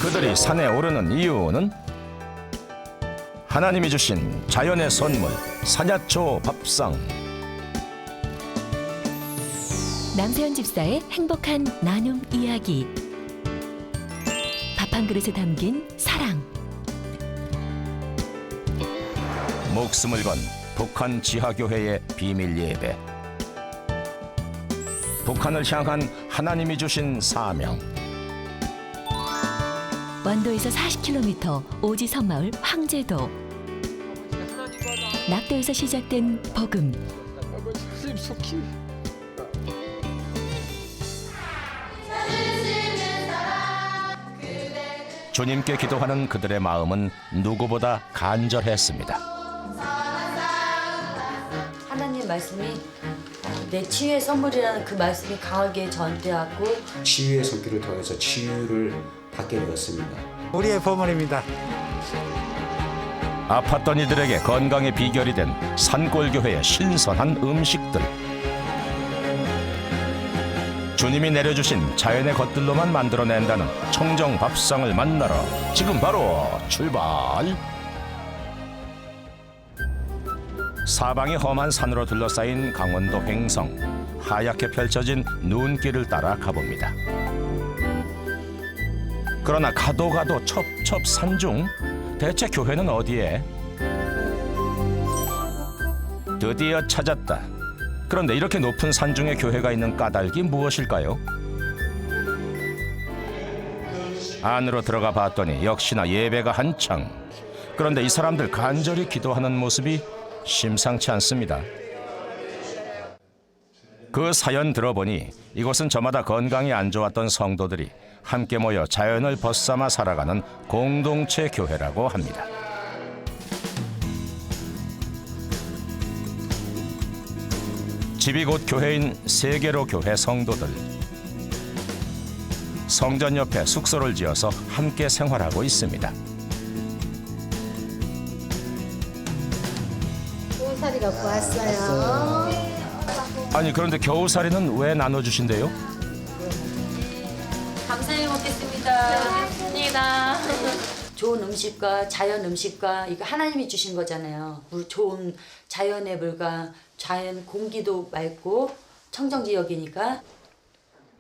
그들이 산에 오르는 이유는 하나님이 주신 자연의 선물 산야초 밥상. 남세현 집사의 행복한 나눔 이야기. 밥 한 그릇에 담긴 사랑. 목숨을 건 북한 지하교회의 비밀 예배. 북한을 향한 하나님이 주신 사명. 완도에서 40km 오지 섬마을 황제도. 낙도에서 시작된 복음. 주님께 기도하는 그들의 마음은 누구보다 간절했습니다. 하나님 말씀이 내 치유의 선물이라는 그 말씀이 강하게 저한테 왔고 치유의 손길을 통해서 치유를 받게 되었습니다. 우리의 보물입니다. 아팠던 이들에게 건강의 비결이 된 산골교회의 신선한 음식들. 주님이 내려주신 자연의 것들로만 만들어낸다는 청정 밥상을 만나러 지금 바로 출발! 사방이 험한 산으로 둘러싸인 강원도 횡성. 하얗게 펼쳐진 눈길을 따라 가봅니다. 그러나 가도 첩첩 산중. 대체 교회는 어디에? 드디어 찾았다. 그런데 이렇게 높은 산중에 교회가 있는 까닭이 무엇일까요? 안으로 들어가 봤더니 역시나 예배가 한창. 그런데 이 사람들 간절히 기도하는 모습이 심상치 않습니다. 그 사연 들어보니 이곳은 저마다 건강이 안 좋았던 성도들이 함께 모여 자연을 벗삼아 살아가는 공동체 교회라고 합니다. 집이 곧 교회인 세계로 교회 성도들. 성전 옆에 숙소를 지어서 함께 생활하고 있습니다. 겨우살이 갖고 왔어요. 아니 그런데 겨우살이는 왜 나눠주신대요? 감사히 먹겠습니다. 좋은 음식과 자연 음식과 이거 하나님이 주신 거잖아요. 좋은 자연의 물과 자연 공기도 맑고 청정 지역이니까.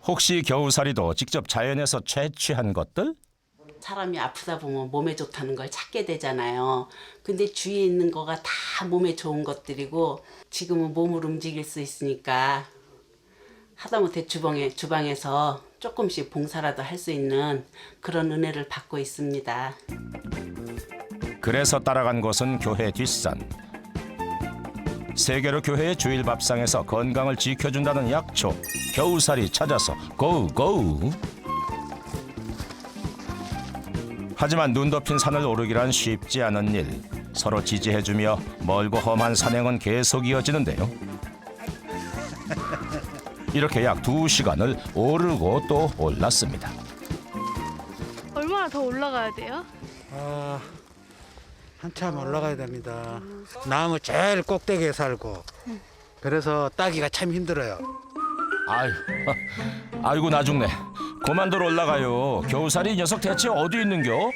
혹시 겨우살이도 직접 자연에서 채취한 것들? 사람이 아프다 보면 몸에 좋다는 걸 찾게 되잖아요. 근데 주위에 있는 거가 다 몸에 좋은 것들이고 지금은 몸을 움직일 수 있으니까 하다못해 주방에서 조금씩 봉사라도 할 수 있는 그런 은혜를 받고 있습니다. 그래서 따라간 곳은 교회 뒷산. 세계로 교회의 주일 밥상에서 건강을 지켜준다는 약초 겨우살이 찾아서 고고. 하지만 눈 덮인 산을 오르기란 쉽지 않은 일. 서로 지지해주며 멀고 험한 산행은 계속 이어지는데요. 이렇게 약 2시간을 오르고 또 올랐습니다. 얼마나 더 올라가야 돼요? 한참 올라가야 됩니다. 나무 제일 꼭대기에 살고 그래서 따기가 참 힘들어요. 아이고 나 죽네. 그만들 올라가요. 겨우살이 이 녀석 대체 어디 있는겨?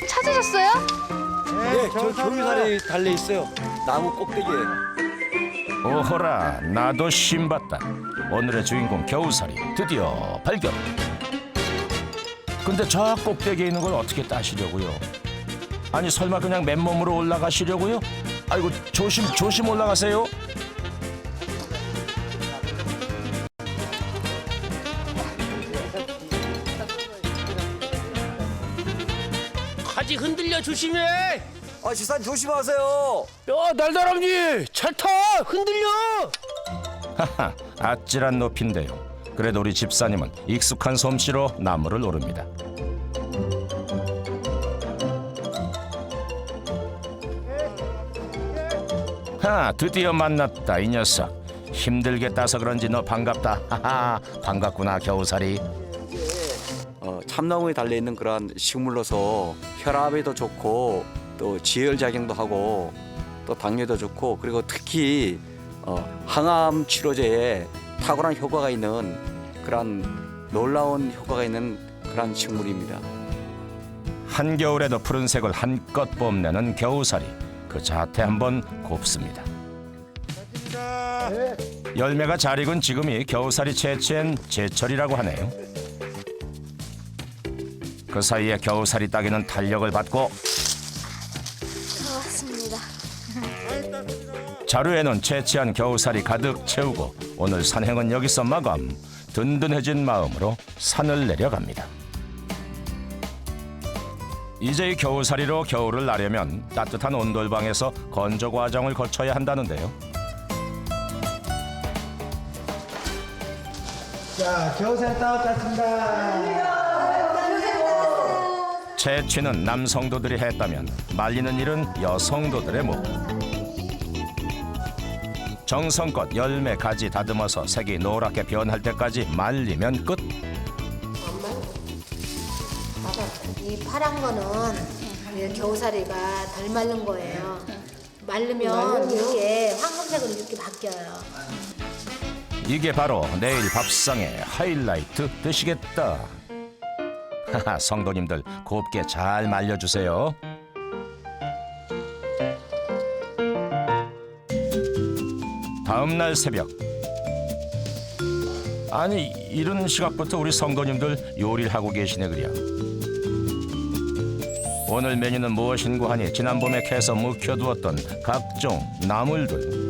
찾으셨어요? 네, 저 겨우살이 달려 있어요. 나무 꼭대기에. 오호라 나도 신봤다. 오늘의 주인공 겨우살이 드디어 발견. 근데 저 꼭대기에 있는 걸 어떻게 따시려고요? 아니 설마 그냥 맨몸으로 올라가시려고요? 아이고 조심 올라가세요. 가지 흔들려 조심해. 지산 조심하세요. 야 날다람쥐 잘 타. 흔들려. 하하 아찔한 높이인데요. 그래도 우리 집사님은 익숙한 솜씨로 나무를 오릅니다. 드디어 만났다 이 녀석. 힘들게 따서 그런지 너 반갑다. 하하 반갑구나 겨우살이. 참나무에 달려있는 그러한 식물로서 혈압에도 좋고 또 지혈작용도 하고 또 당뇨도 좋고 그리고 특히 항암 치료제에 탁월한 효과가 있는 그런 놀라운 효과가 있는 그런 식물입니다. 한겨울에도 푸른색을 한껏 뽐내는 겨우살이 그 자태 한번 곱습니다. 열매가 잘 익은 지금이 겨우살이 채취한 제철이라고 하네요. 그 사이에 겨우살이 따기는 탄력을 받고 고맙습니다. 자루에는 채취한 겨우살이 가득 채우고 오늘 산행은 여기서 마감. 든든해진 마음으로 산을 내려갑니다. 이제 이 겨우살이로 겨울을 나려면 따뜻한 온돌방에서 건조 과정을 거쳐야 한다는데요. 자, 겨우살 따왔습니다. 채취는 남성도들이 했다면 말리는 일은 여성도들의 목. 정성껏 열매 가지 다듬어서 색이 노랗게 변할 때까지 말리면 끝. 이 파란 거는 이 겨우살이가 덜 마른 거예요. 마르면 이렇게 황금색으로 이렇게 바뀌어요. 이게 바로 내일 밥상의 하이라이트 되시겠다. 하하, 성도님들 곱게 잘 말려주세요. 다음 날 새벽. 아니 이른 시각부터 우리 성도님들 요리를 하고 계시네 그려. 오늘 메뉴는 무엇인고 하니 지난 봄에 캐서 묵혀두었던 각종 나물들.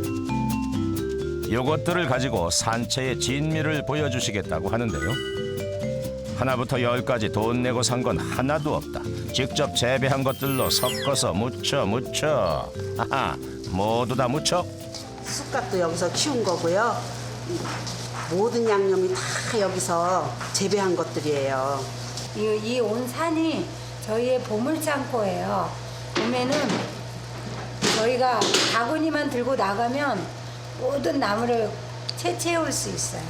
요것들을 가지고 산채의 진미를 보여주시겠다고 하는데요. 하나부터 열까지 돈 내고 산 건 하나도 없다. 직접 재배한 것들로 섞어서 무쳐. 하하, 모두 다 무쳐. 쑥갓도 여기서 키운 거고요. 모든 양념이 다 여기서 재배한 것들이에요. 이 온 산이 저희의 보물창고예요. 봄에는 저희가 바구니만 들고 나가면 모든 나무를 채취해 올 수 있어요.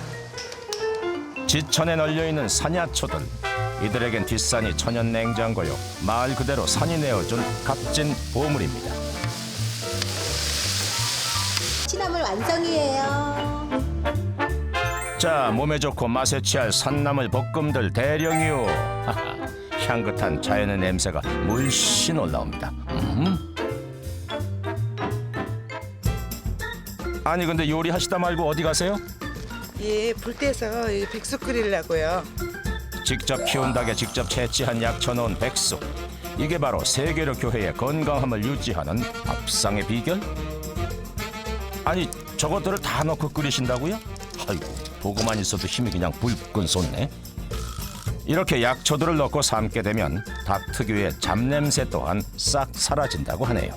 지천에 널려있는 산야초들. 이들에겐 뒷산이 천연 냉장고요. 말 그대로 산이 내어준 값진 보물입니다. 취나물 완성이에요. 자, 몸에 좋고 맛에 취할 산나물 볶음들 대령이요. 하하, 향긋한 자연의 냄새가 물씬 올라옵니다. 아니 근데 요리하시다 말고 어디 가세요? 예, 불 떼서 백숙 끓이려고요. 직접 키운 닭에 직접 채취한 약쳐 넣은 백숙. 이게 바로 세계로 교회의 건강함을 유지하는 밥상의 비결? 아니 저것들을 다 넣고 끓이신다고요? 아이고 보고만 있어도 힘이 그냥 불끈 솟네. 이렇게 약초들을 넣고 삶게 되면 닭 특유의 잡냄새 또한 싹 사라진다고 하네요.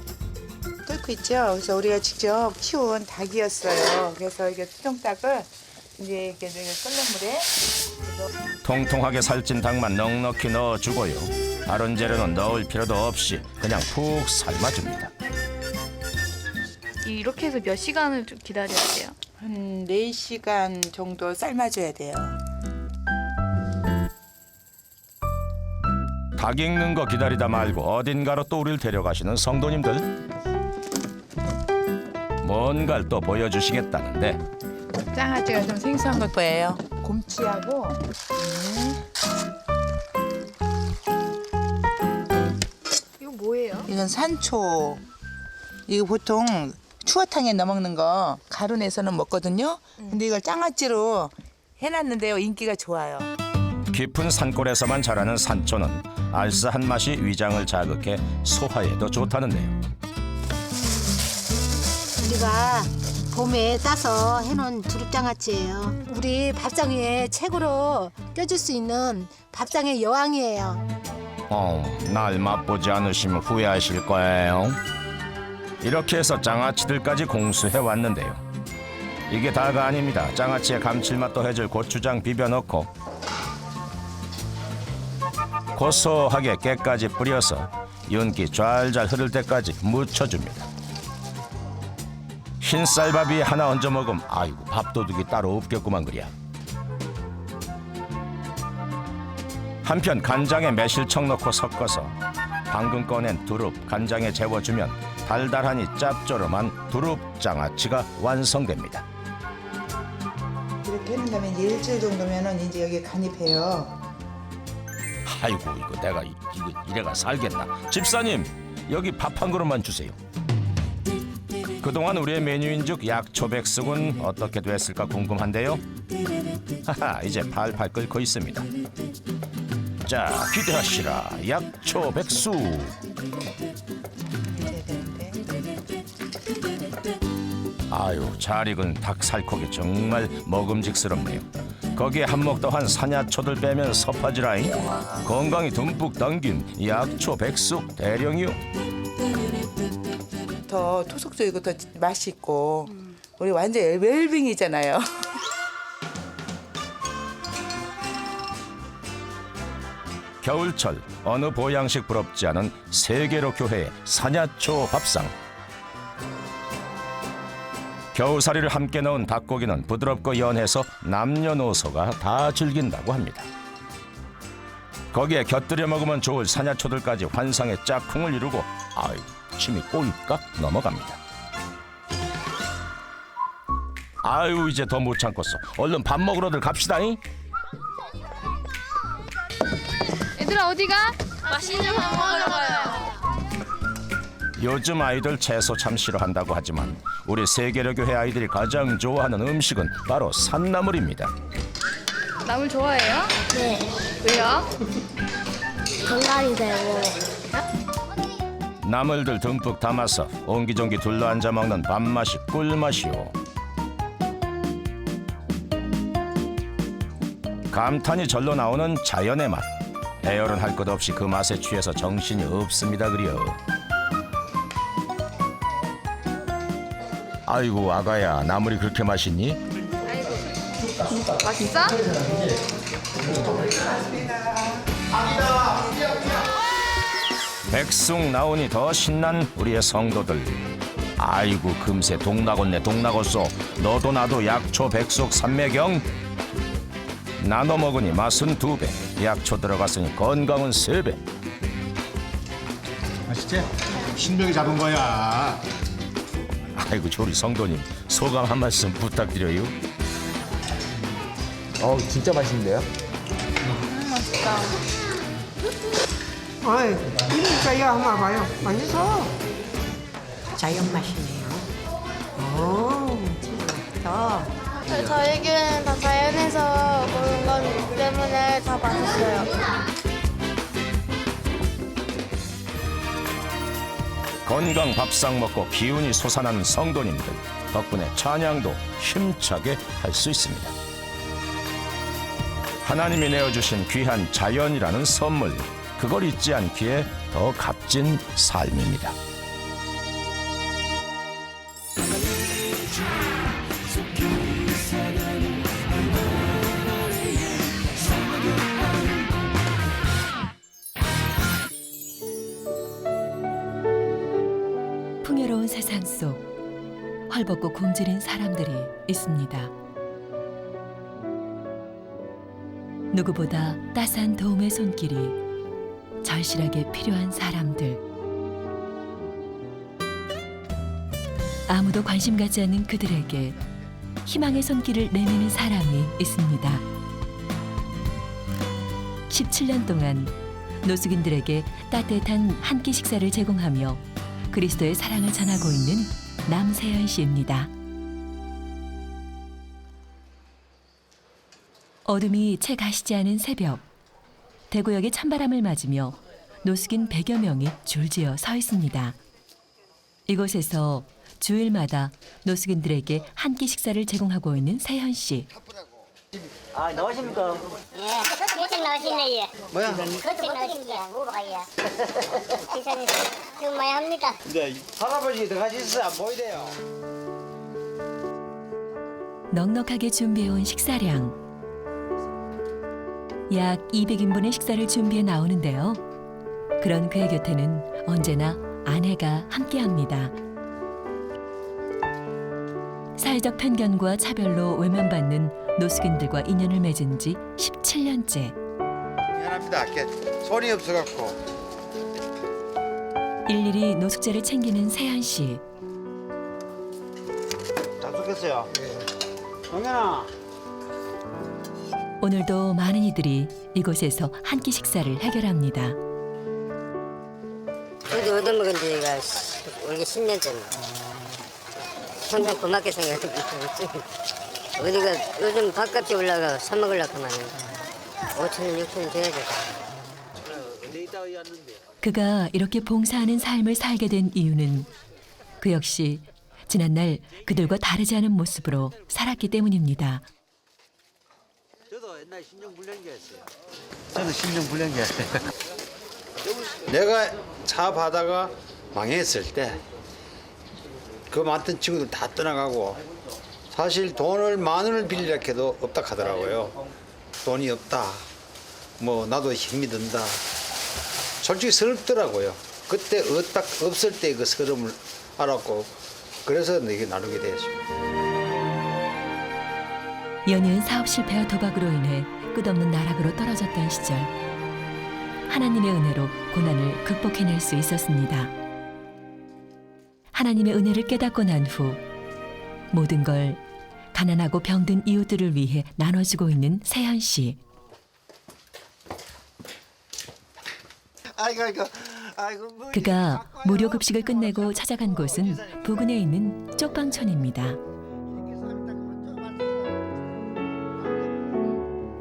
끓고 있죠. 그래서 우리가 직접 키운 닭이었어요. 그래서 이게 수정닭을 이제 이렇게 끓는 물에 통통하게 살찐 닭만 넉넉히 넣어주고요. 다른 재료는 넣을 필요도 없이 그냥 푹 삶아줍니다. 이렇게 해서 몇 시간을 좀 기다려야 돼요? 한 4시간 정도 삶아줘야 돼요. 닭 익는 거 기다리다 말고 어딘가로 또 우리를 데려가시는 성도님들. 뭔가를 또 보여주시겠다는데 장아찌가 좀 생소한 걸 거예요. 곰치하고 이거 뭐예요? 이건 산초. 이거 보통 추어탕에 넣어 먹는 거 가루 내서는 먹거든요. 근데 이걸 장아찌로 해놨는데요. 인기가 좋아요. 깊은 산골에서만 자라는 산초는 알싸한 맛이 위장을 자극해 소화에도 좋다는데요. 우리가 봄에 따서 해놓은 두릅장아찌예요. 우리 밥상 위에 최고로 껴줄 수 있는 밥상의 여왕이에요. 날 맛보지 않으시면 후회하실 거예요. 이렇게 해서 장아찌들까지 공수해 왔는데요. 이게 다가 아닙니다. 장아찌의 감칠맛도 해줄 고추장 비벼 넣고 고소하게 깨까지 뿌려서 윤기 좔좔 흐를 때까지 묻혀줍니다. 흰 쌀밥 위에 하나 얹어 먹으면 아이고 밥도둑이 따로 없겠구만 그랴. 한편 간장에 매실청 넣고 섞어서 방금 꺼낸 두릅 간장에 재워주면 달달하니 짭조름한 두릅장아찌가 완성됩니다. 이렇게 해놓은 다음에 이제 일주일 정도면은 이제 여기 간입해요. 아이고 이거 내가 이거 이래가 살겠나. 집사님 여기 밥 한 그릇만 주세요. 그동안 우리의 메뉴인즉 약초백숙은 어떻게 됐을까 궁금한데요. 하하 이제 팔팔 끓고 있습니다. 자 기대하시라 약초백숙. 아유 잘 익은 닭살코기 정말 먹음직스럽네요. 거기에 한몫 더한 산야초들 빼면 섭하지라잉. 건강이 듬뿍 담긴 약초백숙 대령이요. 더 토속적이고 더 맛있고 우리 완전 웰빙이잖아요. 겨울철 어느 보양식 부럽지 않은 세계로 교회의 산야초 밥상. 겨우살이를 함께 넣은 닭고기는 부드럽고 연해서 남녀노소가 다 즐긴다고 합니다. 거기에 곁들여 먹으면 좋을 산야초들까지 환상의 짝꿍을 이루고 아이 침이 꼬일까 넘어갑니다. 아유 이제 더 못 참겠어. 얼른 밥 먹으러들 갑시다잉. 얘들아 어디가? 맛있는 밥 먹으러 가요. 요즘 아이들 채소 참 싫어한다고 하지만 우리 세계로 교회 아이들이 가장 좋아하는 음식은 바로 산나물입니다. 나물 좋아해요? 네. 왜요? 건강이 되고. 나물들 듬뿍 담아서 옹기종기 둘러앉아 먹는 밥맛이 꿀맛이오. 감탄이 절로 나오는 자연의 맛. 애열은 할 것 없이 그 맛에 취해서 정신이 없습니다 그려. 아이고 아가야 나물이 그렇게 맛있니? 맛있어? 백숙 나오니 더 신난 우리의 성도들. 아이고 금세 동나겄네 동나겄어. 너도 나도 약초 백숙 삼매경. 나눠 먹으니 맛은 2배, 약초 들어갔으니 건강은 3배. 맛있지? 신명이 잡은 거야. 아이고 조리 성도님 소감 한 말씀 부탁드려요. 진짜 맛있는데요? 맛있다. 어이, 그러니까 이거 한번 봐요. 맛있어. 자연 맛이네요. 진짜 맛있다. 저에게는 다 자연에서 먹는 건 때문에 다 맛있어요. 건강 밥상 먹고 기운이 솟아나는 성도님들 덕분에 찬양도 힘차게 할 수 있습니다. 하나님이 내어주신 귀한 자연이라는 선물, 그걸 잊지 않기에 더 값진 삶입니다. 풍요로운 세상 속 헐벗고 굶주린 사람들이 있습니다. 누구보다 따스한 도움의 손길이 절실하게 필요한 사람들. 아무도 관심 갖지 않는 그들에게 희망의 손길을 내미는 사람이 있습니다. 17년 동안 노숙인들에게 따뜻한 한 끼 식사를 제공하며 그리스도의 사랑을 전하고 있는 남세연 씨입니다. 어둠이 채 가시지 않은 새벽, 대구역의 찬바람을 맞으며 노숙인 100여 명이 줄지어 서 있습니다. 이곳에서 주일마다 노숙인들에게 한 끼 식사를 제공하고 있는 세현 씨. 아, 나오십니까? 예, 일찍 나오시네, 예. 뭐야? 일찍 나오시네, 물어봐, 예. 기사님, 지금 많이 합니까? 네, 할아버지 들어가시 있어요. 안 보이대요. 넉넉하게 준비해온 식사량. 약 200인분의 식사를 준비해 나오는데요. 그런 그의 곁에는 언제나 아내가 함께합니다. 사회적 편견과 차별로 외면받는 노숙인들과 인연을 맺은 지 17년째. 미안합니다. 손이 없어갖고. 일일이 노숙자를 챙기는 세현 씨. 약속했어요. 영현아. 오늘도 많은 이들이 이곳에서 한 끼 식사를 해결합니다. 어디 얻어먹은 지가 올게 10년 전. 항상 고맙게 생각하고 어디가 요즘 밥값이 올라가 사 먹으려고 하면 5,000원, 6,000원 줘야 돼. 그가 이렇게 봉사하는 삶을 살게 된 이유는 그 역시 지난날 그들과 다르지 않은 모습으로 살았기 때문입니다. 저도 옛날 신종불량자였어요. 저도 신종불량자였어요. 내가 사업하다가 망했을 때 그 많던 친구들 다 떠나가고 사실 돈을 10,000원을 빌리라 해도 없다 하더라고요. 돈이 없다. 뭐 나도 힘이 든다. 솔직히 서럽더라고요. 그때 딱 없을 때 그 서름을 알았고 그래서 이게 나누게 되었습니다. 연이은 사업 실패와 도박으로 인해 끝없는 나락으로 떨어졌던 시절 하나님의 은혜로 고난을 극복해낼 수 있었습니다. 하나님의 은혜를 깨닫고 난 후 모든 걸 가난하고 병든 이웃들을 위해 나눠주고 있는 세현 씨. 그가 무료 급식을 끝내고 찾아간 곳은 부근에 있는 쪽방촌입니다.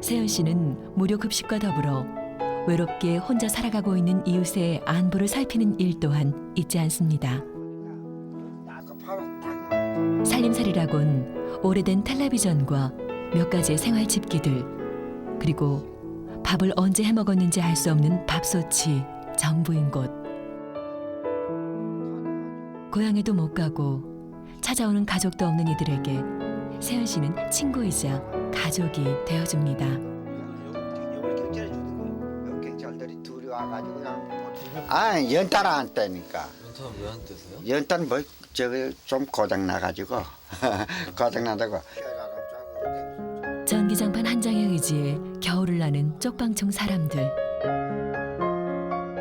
세현 씨는 무료 급식과 더불어 외롭게 혼자 살아가고 있는 이웃의 안부를 살피는 일 또한 잊지 않습니다. 살림살이라곤 오래된 텔레비전과 몇 가지의 생활 집기들 그리고 밥을 언제 해먹었는지 알 수 없는 밥솥이 전부인 곳. 고향에도 못 가고 찾아오는 가족도 없는 이들에게 세현 씨는 친구이자 가족이 되어줍니다. 경찰들이 둘이 와가지고 연탄 안 떼니까. 연탄은 왜 안 떼세요? 연탄 뭐 저기 좀 고장 나가지고 고장 나다고. 전기장판 한 장의 의지에 겨울을 나는 쪽방촌 사람들.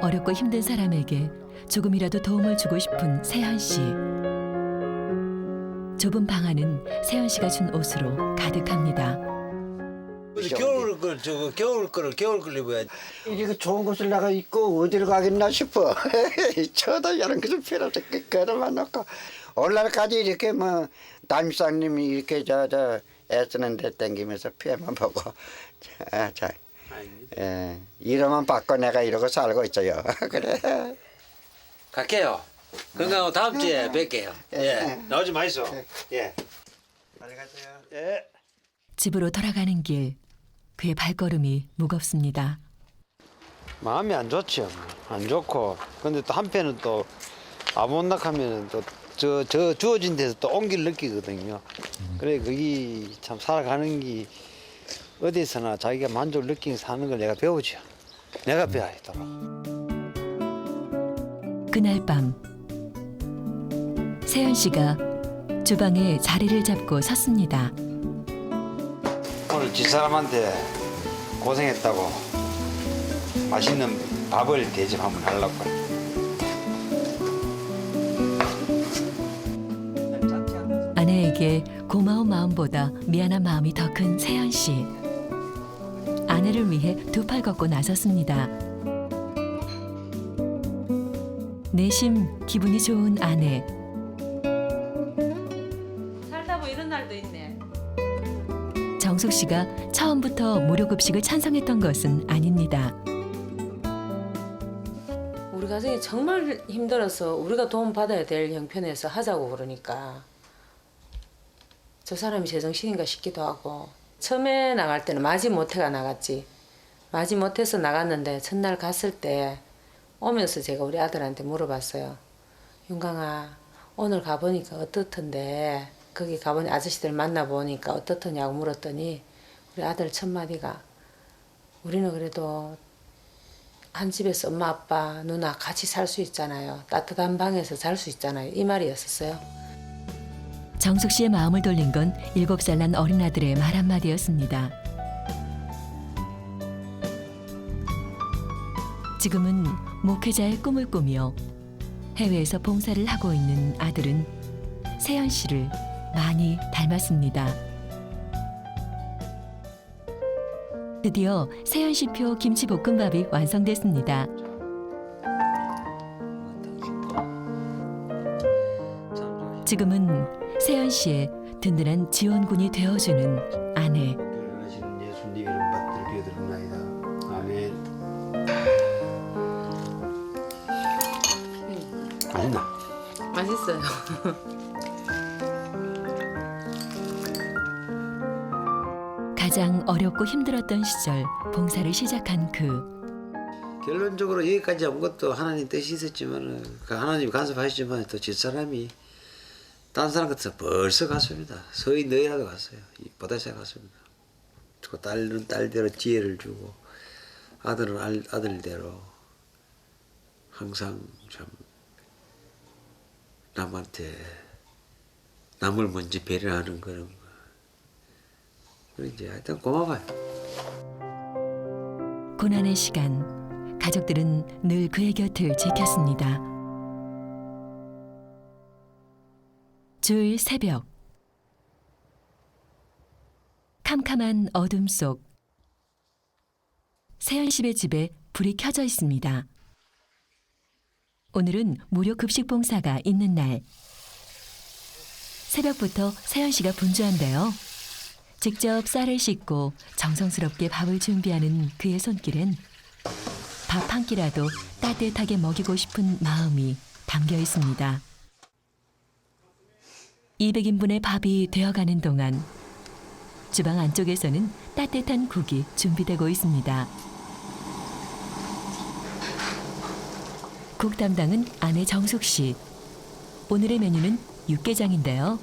어렵고 힘든 사람에게 조금이라도 도움을 주고 싶은 세현 씨. 좁은 방 안은 세현 씨가 준 옷으로 가득합니다. 겨울 거를 입어야지. 이렇게 좋은 곳을 나가 있고 어디를 가겠나 싶어. 저도 이런 거좀 필요 없어. 걸어만 놓고 오늘날까지 이렇게 뭐 담임사님이 이렇게 저 애쓰는데 땡기면서 피해만 보고 이러만 받고 내가 이러고 살고 있어요. 그래. 갈게요. 건강하고 다음 주에 뵐게요. 예. 나오지 마이소. 예. 빨리 가세요. 예. 집으로 돌아가는 길, 그의 발걸음이 무겁습니다. 마음이 안 좋죠. 안 좋고. 근데 또 한편은 또 아몬낙하면은 또 저 주어진 데서 또 온기를 느끼거든요. 그래 거기 참 살아가는 게 어디서나 자기가 만족을 느끼고 사는 걸 내가 배우죠. 내가 배워야 또. 그날 밤 세현 씨가 주방에 자리를 잡고 섰습니다. 오늘 집사람한테 고생했다고 맛있는 밥을 대접 한번 하려고. 아내에게 고마운 마음보다 미안한 마음이 더 큰 세현 씨. 아내를 위해 두 팔 걷고 나섰습니다. 내심 기분이 좋은 아내. 살다 뭐 이런 날도 있네. 정숙 씨가 처음부터 무료 급식을 찬성했던 것은 아닙니다. 우리 가정이 정말 힘들어서 우리가 도움 받아야 될 형편에서 하자고 그러니까 저 사람이 제정신인가 싶기도 하고 처음에 나갈 때는 마지못해가 나갔지. 마지못해서 나갔는데 첫날 갔을 때 오면서 제가 우리 아들한테 물어봤어요. 윤강아 오늘 가보니까 어떻던데 거기 가보니 아저씨들 만나보니까 어떻더냐고 물었더니 우리 아들 첫마디가 우리는 그래도 한 집에서 엄마 아빠 누나 같이 살 수 있잖아요. 따뜻한 방에서 잘 수 있잖아요. 이 말이었었어요. 정숙 씨의 마음을 돌린 건 7살 난 어린 아들의 말 한마디였습니다. 지금은 목회자의 꿈을 꾸며 해외에서 봉사를 하고 있는 아들은 세연 씨를 많이 닮았습니다. 드디어 세연 씨표 김치볶음밥이 완성됐습니다. 지금은 세연 씨의 든든한 지원군이 되어주는 아내. 하시는 예수님 이름 받들 기도드립니다. 아멘. 맛있나? 맛있어요. 가장 어렵고 힘들었던 시절 봉사를 시작한 결론적으로 여기까지 온 것도 하나님 뜻이 있었지만 그 하나님 간섭하시지만 또 집사람이 딴 사람 같아서 벌써 갔습니다. 서희 너희라도 갔어요. 보다시아 갔습니다. 그 딸은 딸대로 지혜를 주고 아들은 아들대로 항상 참 남한테 남을 먼저 배려하는 그런 거. 이제 하여튼 고마워요. 고난의 시간, 가족들은 늘 그의 곁을 지켰습니다. 주일 새벽, 캄캄한 어둠 속 세연 씨의 집에 불이 켜져 있습니다. 오늘은 무료 급식 봉사가 있는 날. 새벽부터 세연 씨가 분주한데요. 직접 쌀을 씻고 정성스럽게 밥을 준비하는 그의 손길엔 밥 한 끼라도 따뜻하게 먹이고 싶은 마음이 담겨 있습니다. 200인분의 밥이 되어가는 동안 주방 안쪽에서는 따뜻한 국이 준비되고 있습니다. 국 담당은 아내 정숙 씨. 오늘의 메뉴는 육개장인데요.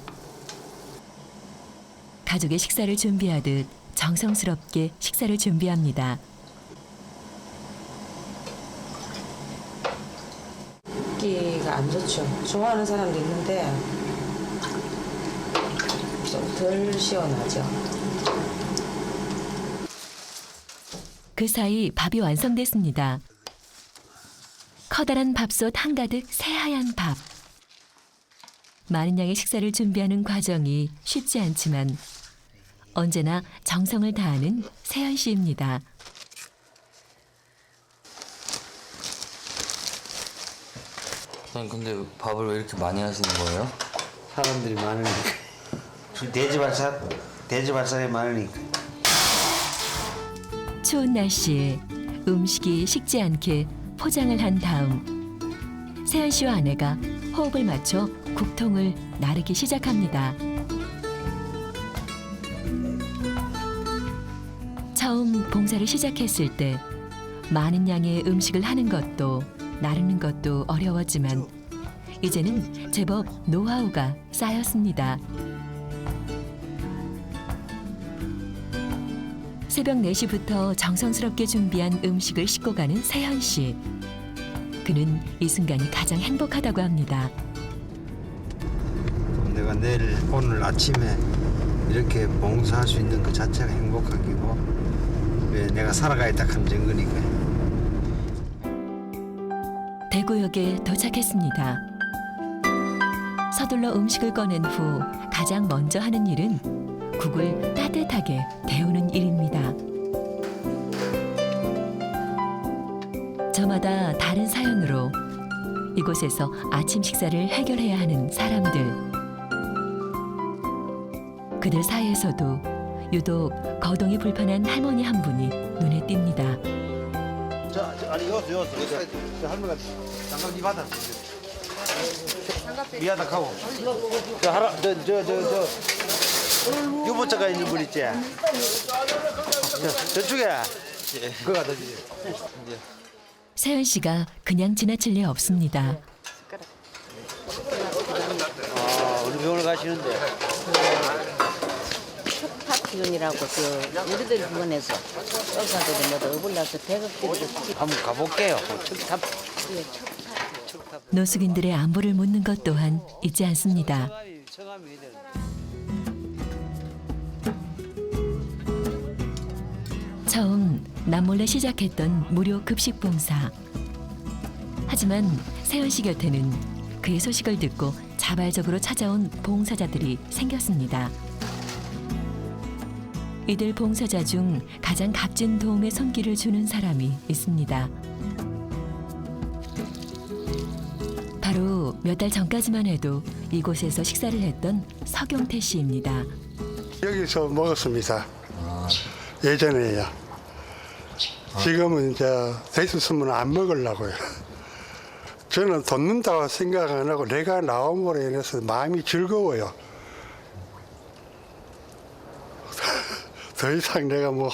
가족의 식사를 준비하듯 정성스럽게 식사를 준비합니다. 먹기가 안 좋죠. 좋아하는 사람도 있는데 좀 덜 시원하죠. 그 사이 밥이 완성됐습니다. 커다란 밥솥 한가득 새하얀 밥. 많은 양의 식사를 준비하는 과정이 쉽지 않지만 언제나 정성을 다하는 세연 씨입니다. 선생님 근데 밥을 왜 이렇게 많이 하시는 거예요? 사람들이 많으니까. 돼지발살이 많으니까. 추운 날씨에 음식이 식지 않게 포장을 한 다음 세연 씨와 아내가 호흡을 맞춰 국통을 나르기 시작합니다. 처음 봉사를 시작했을 때 많은 양의 음식을 하는 것도 나르는 것도 어려웠지만 이제는 제법 노하우가 쌓였습니다. 새벽 4시부터 정성스럽게 준비한 음식을 싣고 가는 세연 씨. 그는 이 순간이 가장 행복하다고 합니다. 내가 오늘 아침에 이렇게 봉사할 수 있는 그 자체가 행복한 기고 내가 살아가 있다 하는 증거니까요. 대구역에 도착했습니다. 서둘러 음식을 꺼낸 후 가장 먼저 하는 일은 국을 따뜻하게 데우는 일입니다. 저마다 다른 사연으로 이곳에서 아침 식사를 해결해야 하는 사람들. 그들 사이에서도 유독 거동이 불편한 할머니 한 분이 눈에 띕니다. 아니 여기서 할머니가 잠깐 이 받아. 미안하다 하고. 저 유모차가 있는 분 있지? 저쪽에 그거 갖다 주지. 세연 씨가 그냥 지나칠 리 없습니다. 어느 병원을 가시는데? 척파피곤이라고 우리들 병원에서 의사들이 모두 어불나서 배급들이 한번 가볼게요. 척탑. 노숙인들의 안부를 묻는 것 또한 잊지 않습니다. 처음 남몰래 시작했던 무료 급식 봉사. 하지만 세연 씨 곁에는 그의 소식을 듣고 자발적으로 찾아온 봉사자들이 생겼습니다. 이들 봉사자 중 가장 값진 도움의 손길을 주는 사람이 있습니다. 바로 몇 달 전까지만 해도 이곳에서 식사를 했던 서경태 씨입니다. 여기서 먹었습니다. 예전에요. 지금은 이제 돼 있으면 안 먹으려고요. 저는 돕는다고 생각 안 하고 내가 나옴으로 인해서 마음이 즐거워요. 더 이상 내가 뭐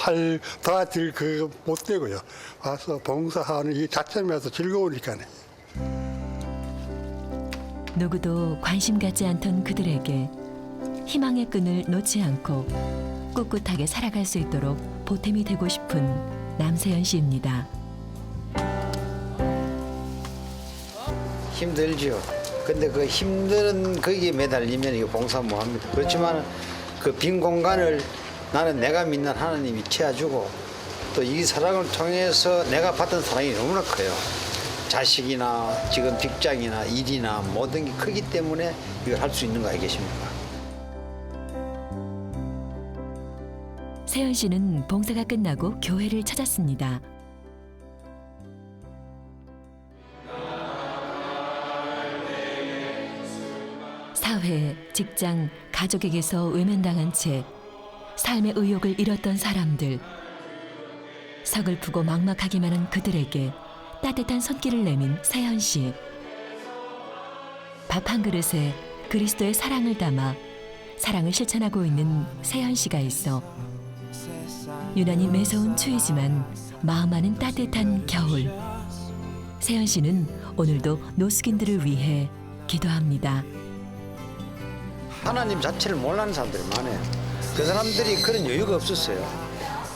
도와드릴 그거 못 되고요. 와서 봉사하는 이 자체면서 즐거우니까요. 누구도 관심 갖지 않던 그들에게 희망의 끈을 놓지 않고 꿋꿋하게 살아갈 수 있도록 보탬이 되고 싶은 남세연 씨입니다. 힘들지요. 근데 그 힘든 거기에 매달리면 이거 봉사 못 합니다. 그렇지만 그 빈 공간을 나는 내가 믿는 하나님이 채워주고 또 이 사랑을 통해서 내가 받은 사랑이 너무나 커요. 자식이나 지금 직장이나 일이나 모든 게 크기 때문에 이걸 할 수 있는 거 아니겠습니까? 세연 씨는 봉사가 끝나고 교회를 찾았습니다. 사회, 직장, 가족에게서 외면당한 채 삶의 의욕을 잃었던 사람들, 서글프고 막막하기만 한 그들에게 따뜻한 손길을 내민 세연 씨. 밥 한 그릇에 그리스도의 사랑을 담아 사랑을 실천하고 있는 세연 씨가 있어 유난히 매서운 추위지만 마음 안은 따뜻한 겨울. 세연 씨는 오늘도 노숙인들을 위해 기도합니다. 하나님 자체를 모르는 사람들이 많아요. 그 사람들이 그런 여유가 없었어요.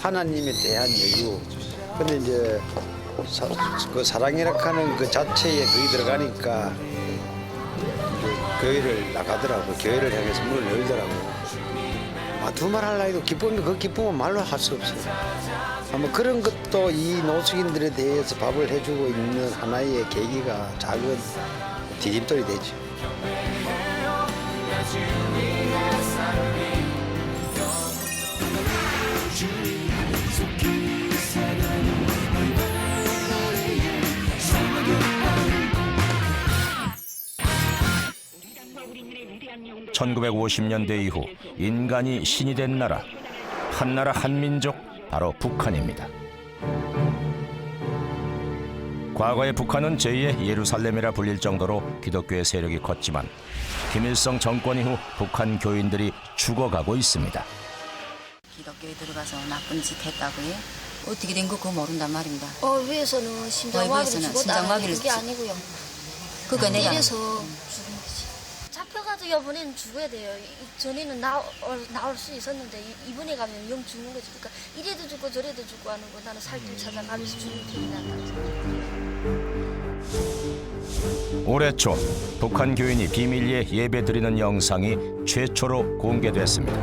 하나님에 대한 여유. 근데 이제 그 사랑이라 하는 그 자체에 거기 들어가니까 교회를 나가더라고. 교회를 향해서 문을 열더라고. 두말 할 나이도 기쁨이 그 기쁨은 말로 할 수 없어요. 아마 그런 것도 이 노숙인들에 대해서 밥을 해주고 있는 하나의 계기가 작은 디딤돌이 되죠. (1950년대) 이후 인간이 신이 된 나라, 한나라 한민족, 바로 북한입니다. 과거의 북한은 제2의 예루살렘이라 불릴 정도로 기독교의 세력이 컸지만 김일성 정권 이후 북한 교인들이 죽어가고 있습니다. 기독교에 들어가서 나쁜 짓 했다고요? 어떻게 된 거 그거 모른단 말입니다. 위에서는 심장마비를 죽었다는 그게 아니고요. 그러니까 내가 이래서 죽은 거지. 잡혀가지고 이번에는 죽어야 돼요. 전에는 나올 수 있었는데 이번에 가면 영 죽는 거지. 그러니까 이래도 죽고 저래도 죽고 하는 거 나는 살길 찾아가면서 죽는 기분이 난다. 올해 초 북한 교인이 비밀리에 예배드리는 영상이 최초로 공개됐습니다.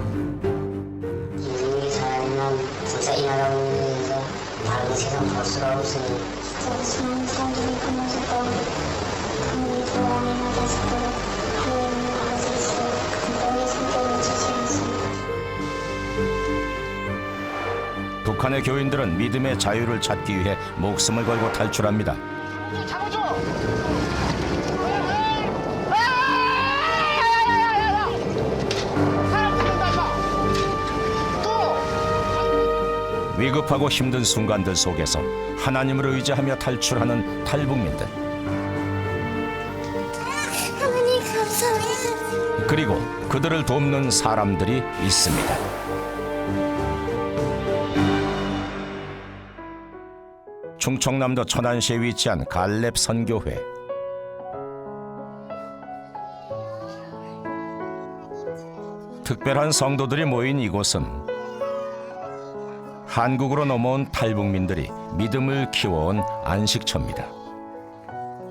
우리 사람은 불쌍히하다고 해서 다른 세상 볼 수가 없으니 많은 사람들이 그러면서도 우리 조항이나 자식들을 하나님을 알아서 있어 감동의 성격을 지지했습니다. 북한의 교인들은 믿음의 자유를 찾기 위해 목숨을 걸고 탈출합니다. 위급하고 힘든 순간들 속에서 하나님을 의지하며 탈출하는 탈북민들. 하나님 감사합니다. 그리고 그들을 돕는 사람들이 있습니다. 충청남도 천안시에 위치한 갈렙 선교회. 특별한 성도들이 모인 이곳은 한국으로 넘어온 탈북민들이 믿음을 키워온 안식처입니다.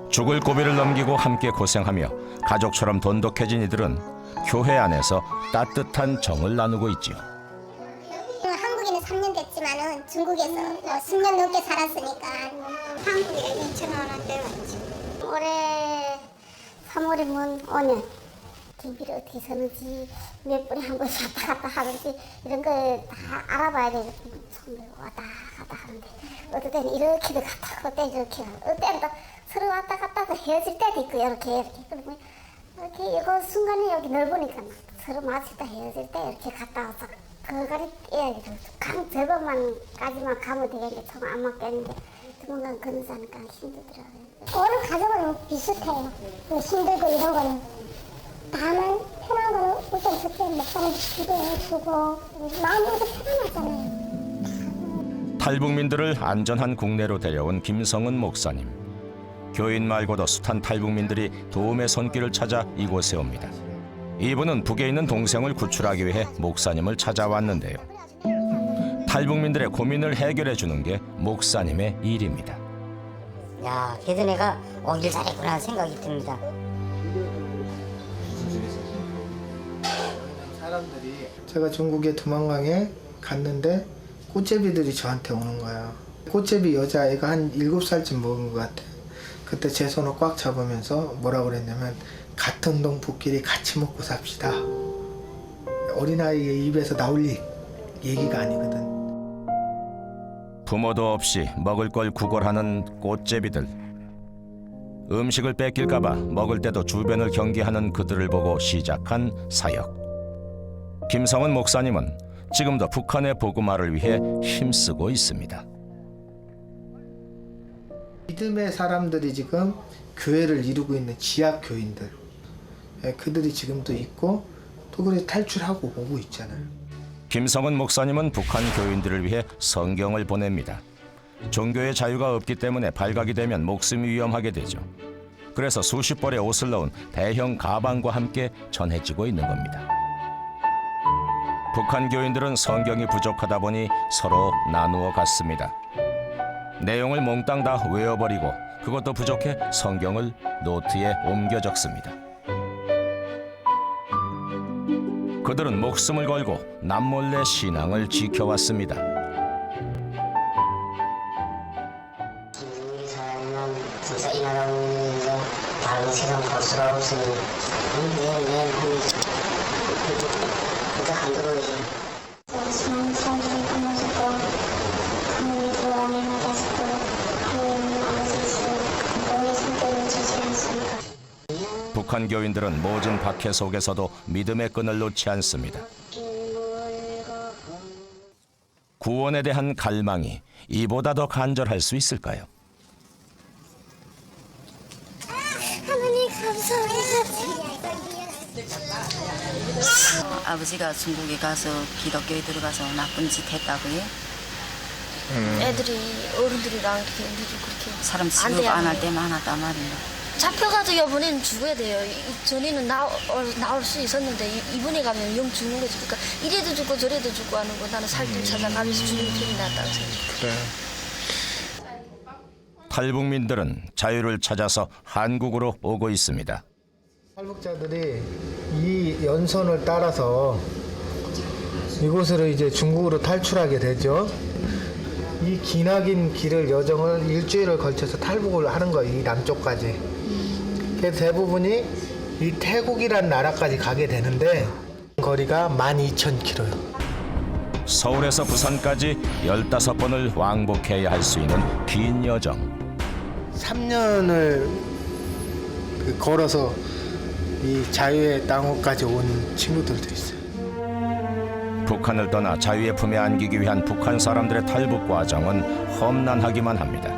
죽을 고비를 넘기고 함께 고생하며 가족처럼 돈독해진 이들은 교회 안에서 따뜻한 정을 나누고 있지요. 한국에는 3년 됐지만은 중국에서 10년 넘게 살았으니까 한국에 2,000원 떼왔지. 올해 3월이면 5년. TV를 어떻게 서는지 몇 번에 한 번씩 왔다 갔다 하는지 이런 걸 다 알아봐야 되거든요. 손으로 왔다 갔다 하는데 어떨 때는 이렇게도 갔다 어떨 때 이렇게 어떨 때는 또 서로 왔다 갔다 헤어질 때도 있고 이렇게 그러면 이렇게 이거 순간에 여기 넓으니까 서로 마주쳤다 헤어질 때 이렇게 갔다 와서 그거를 깨야겠죠. 강 절반만까지만 가면 되겠는데 정 안 맞겠는데 도망간 건너자니까 힘들더라고요. 오늘 가족은 비슷해요. 힘들고 이런 거는. 다만 편한 거는 우선 그때 목사님 기도해주고 마음도 편안하잖아요. 탈북민들을 안전한 국내로 데려온 김성은 목사님. 교인 말고도 숱한 탈북민들이 도움의 손길을 찾아 이곳에 옵니다. 이분은 북에 있는 동생을 구출하기 위해 목사님을 찾아왔는데요. 탈북민들의 고민을 해결해 주는 게 목사님의 일입니다. 야, 걔네가 오길 잘했구나 하는 생각이 듭니다. 사람들이 제가 중국에 도망강에 갔는데 꽃제비들이 저한테 오는 거예요. 꽃제비 여자아이가 한 7살쯤 먹은 것 같아요. 그때 제 손을 꽉 잡으면서 뭐라고 그랬냐면 같은 동북끼리 같이 먹고 삽시다. 어린아이의 입에서 나올 얘기가 아니거든. 부모도 없이 먹을 걸 구걸하는 꽃제비들. 음식을 뺏길까 봐 먹을 때도 주변을 경계하는 그들을 보고 시작한 사역. 김성은 목사님은 지금도 북한의 복음화를 위해 힘쓰고 있습니다. 믿음의 사람들이 지금 교회를 이루고 있는 지하 교인들, 그들이 지금도 있고 또 그래 탈출하고 오고 있잖아요. 김성은 목사님은 북한 교인들을 위해 성경을 보냅니다. 종교의 자유가 없기 때문에 발각이 되면 목숨이 위험하게 되죠. 그래서 수십 벌의 옷을 넣은 대형 가방과 함께 전해지고 있는 겁니다. 북한 교인들은 성경이 부족하다 보니 서로 나누어 갔습니다. 내용을 몽땅 다 외워버리고 그것도 부족해 성경을 노트에 옮겨 적습니다. 그들은 목숨을 걸고 남몰래 신앙을 지켜왔습니다. 우리 사람은 진짜 이 나라 국민에서 다른 세상 볼 수가 없으니 내일 그저 안 들어오지. 많은 사람들이 무너지고 하나님의 안에 맞아서도 하나님의 아버지께서 너의 성격을 주지 않습니까? 북한 교인들은 모진 박해 속에서도 믿음의 끈을 놓지 않습니다. 구원에 대한 갈망이 이보다 더 간절할 수 있을까요? 하나님 감사합니다. 아버지가 중국에 가서 기독교에 들어가서 나쁜 짓 했다고요? 애들이 어른들이랑 이렇게 우리도 그렇게 사람 안 취급 돼야 안 할 돼요. 때 많았단 말입니다. 잡혀가지고 이번에는 죽어야 돼요. 전에는 나올 수 있었는데 이번에 가면 영 죽는 거지. 그러니까 이래도 죽고 저래도 죽고 하는 거 나는 살길 찾아가면서 죽는 편이 낫다고 생각해요. 그래. 탈북민들은 자유를 찾아서 한국으로 오고 있습니다. 탈북자들이 이 연선을 따라서 이곳으로 이제 중국으로 탈출하게 되죠. 이 기나긴 길을 여정을 일주일을 걸쳐서 탈북을 하는 거예요. 이 남쪽까지. 그래서 대부분이 이 태국이란 나라까지 가게 되는데 거리가 12,000km요. 서울에서 부산까지 15번을 왕복해야 할 수 있는 긴 여정. 3년을 걸어서 이 자유의 땅까지 온 친구들도 있어요. 북한을 떠나 자유의 품에 안기기 위한 북한 사람들의 탈북 과정은 험난하기만 합니다.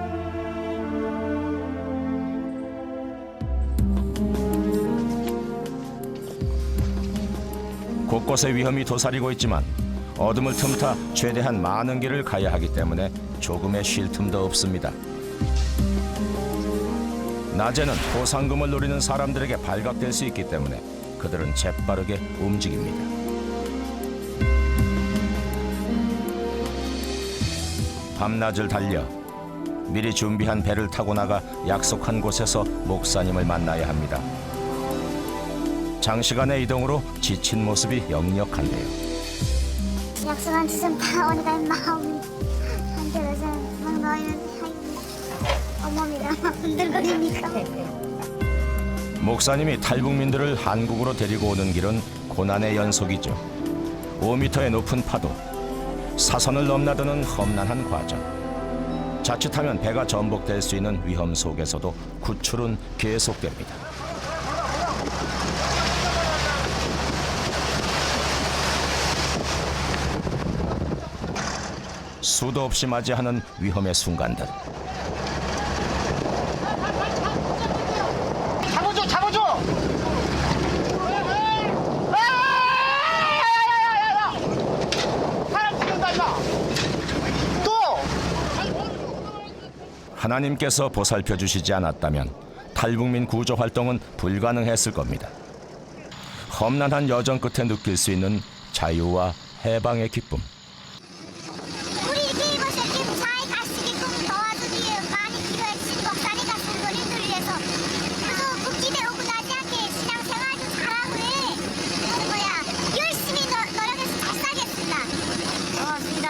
곳곳에 위험이 도사리고 있지만 어둠을 틈타 최대한 많은 길을 가야 하기 때문에 조금의 쉴 틈도 없습니다. 낮에는 보상금을 노리는 사람들에게 발각될 수 있기 때문에 그들은 재빠르게 움직입니다. 밤낮을 달려 미리 준비한 배를 타고 나가 약속한 곳에서 목사님을 만나야 합니다. 장시간의 이동으로 지친 모습이 역력한데요. 약속한 지점 다 오니까 마음이 안 들어서 막 너희는 온몸이 다 흔들거리니까 목사님이 탈북민들을 한국으로 데리고 오는 길은 고난의 연속이죠. 5m의 높은 파도, 사선을 넘나드는 험난한 과정. 자칫하면 배가 전복될 수 있는 위험 속에서도 구출은 계속됩니다. 수도 없이 맞이하는 위험의 순간들. 잡아줘, 잡아줘! 사람 죽는다, 이거! 또! 하나님께서 보살펴 주시지 않았다면 탈북민 구조 활동은 불가능했을 겁니다. 험난한 여정 끝에 느낄 수 있는 자유와 해방의 기쁨. 우리 이곳에 잘 갈 수 있게끔 도와주기 많이 필요해진 목사님 같은 분들을 위해서 그래서 국집에 오고 나지 않게 신앙생활도 잘하고 열심히 노력해서 잘 살겠습니다. 고맙습니다.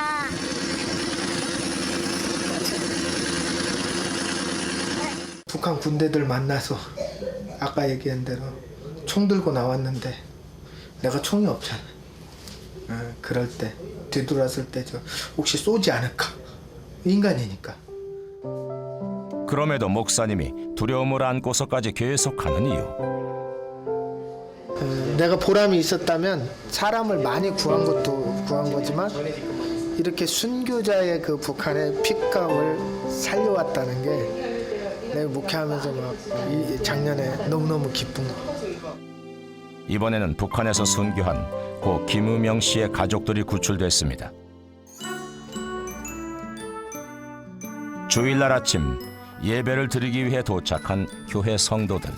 북한 군대들 만나서 아까 얘기한 대로 총 들고 나왔는데 내가 총이 없잖아. 그럴 때 뒤돌았을 때 혹시 쏘지 않을까? 인간이니까. 그럼에도 목사님이 두려움을 안고서까지 계속하는 이유. 내가 보람이 있었다면 사람을 많이 구한 것도 구한 거지만 이렇게 순교자의 그 북한의 핏감을 살려왔다는 게 내가 목회하면서 막 작년에 너무너무 기쁜 거. 이번에는 북한에서 순교한 고 김우명 씨의 가족들이 구출됐습니다. 주일날 아침 예배를 드리기 위해 도착한 교회 성도들.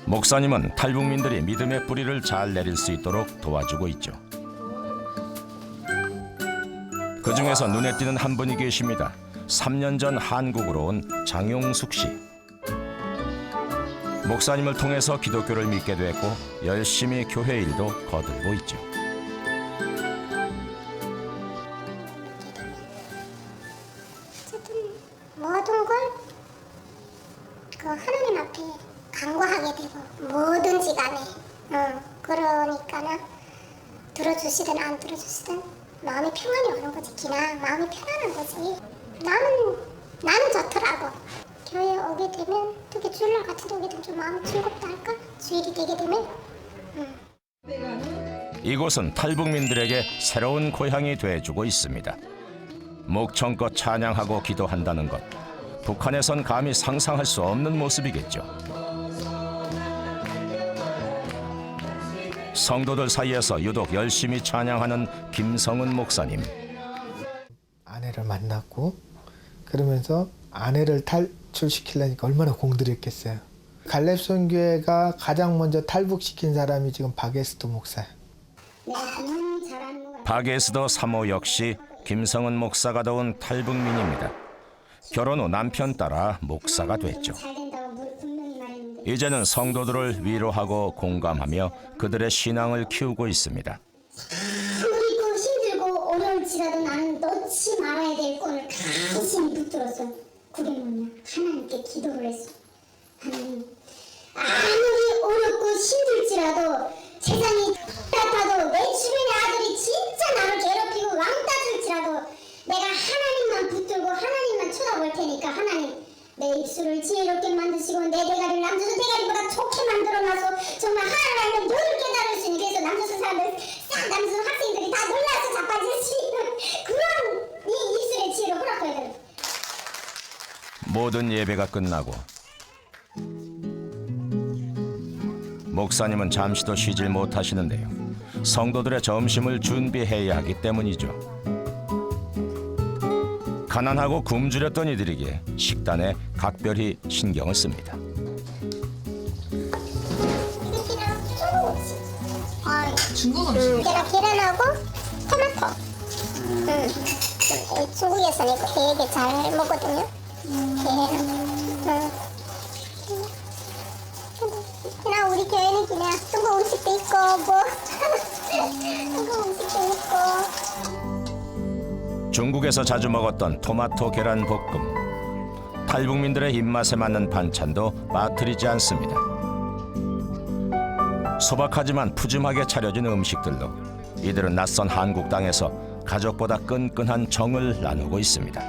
목사님은 탈북민들이 믿음의 뿌리를 잘 내릴 수 있도록 도와주고 있죠. 그 중에서 눈에 띄는 한 분이 계십니다. 3년 전 한국으로 온 장용숙 씨. 목사님을 통해서 기독교를 믿게 됐고 열심히 교회 일도 거들고 있죠. 모든 걸 그 하나님 앞에 간구하게 되고 뭐든지 간에 그러니까는 들어주시든 안 들어주시든 마음이 평안이 오는 거지. 그냥 마음이 편안한 거지. 나는 좋더라고. 교회에 오게 되면 특히 주일날 같은 데 오게 되면 좀 마음이 즐겁다 할까? 주일이 되게 되면 이곳은 탈북민들에게 새로운 고향이 돼주고 있습니다. 목청껏 찬양하고 기도한다는 것, 북한에선 감히 상상할 수 없는 모습이겠죠. 성도들 사이에서 유독 열심히 찬양하는 김성은 목사님. 아내를 만났고 그러면서 아내를 탈출시키려니까 얼마나 공들였겠어요. 갈렙선교회가 가장 먼저 탈북시킨 사람이 지금 박에스도 목사예요. 박에스더 사모 역시 김성은 목사가 도운 탈북민입니다. 결혼 후 남편 따라 목사가 됐죠. 이제는 성도들을 위로하고 공감하며 그들의 신앙을 키우고 있습니다. 아무리 그 힘들고 어려울지라도 나는 놓지 말아야 될 꾼을 간신히 붙들어서 그게 뭐냐, 하나님께 기도를 했어. 하나님, 아무리 어렵고 힘들지라도 세상이 같아도 내 주변의 아들이 진짜 나를 괴롭히고 왕따질지라도 내가 하나님만 붙들고 하나님만 쳐다볼 테니까 하나님, 내 입술을 지혜롭게 만드시고 내 대가리를 남조선 대가리보다 좋게 만들어놔서 정말 하나님을 너를 깨달을 수 있는, 그래서 남조선 사람들 싹 남조선 학생들이 다 놀라서 자빠질 수 있는 그런 이 입술의 지혜를 허락해야 돼요. 모든 예배가 끝나고 목사님은 잠시도 쉬질 못하시는데요. 성도들의 점심을 준비해야 하기 때문이죠. 가난하고 굶주렸던 이들에게 식단에 각별히 신경을 씁니다. 중국 음식? 계란하고 토마토. 중국에서는 이거 되게 잘 먹거든요. 그냥 우리 교회는 그냥 중국 음식도 있고 뭐 중국 음식도 있고. 중국에서 자주 먹었던 토마토 계란 볶음. 탈북민들의 입맛에 맞는 반찬도 빠뜨리지 않습니다. 소박하지만 푸짐하게 차려진 음식들로 이들은 낯선 한국 땅에서 가족보다 끈끈한 정을 나누고 있습니다.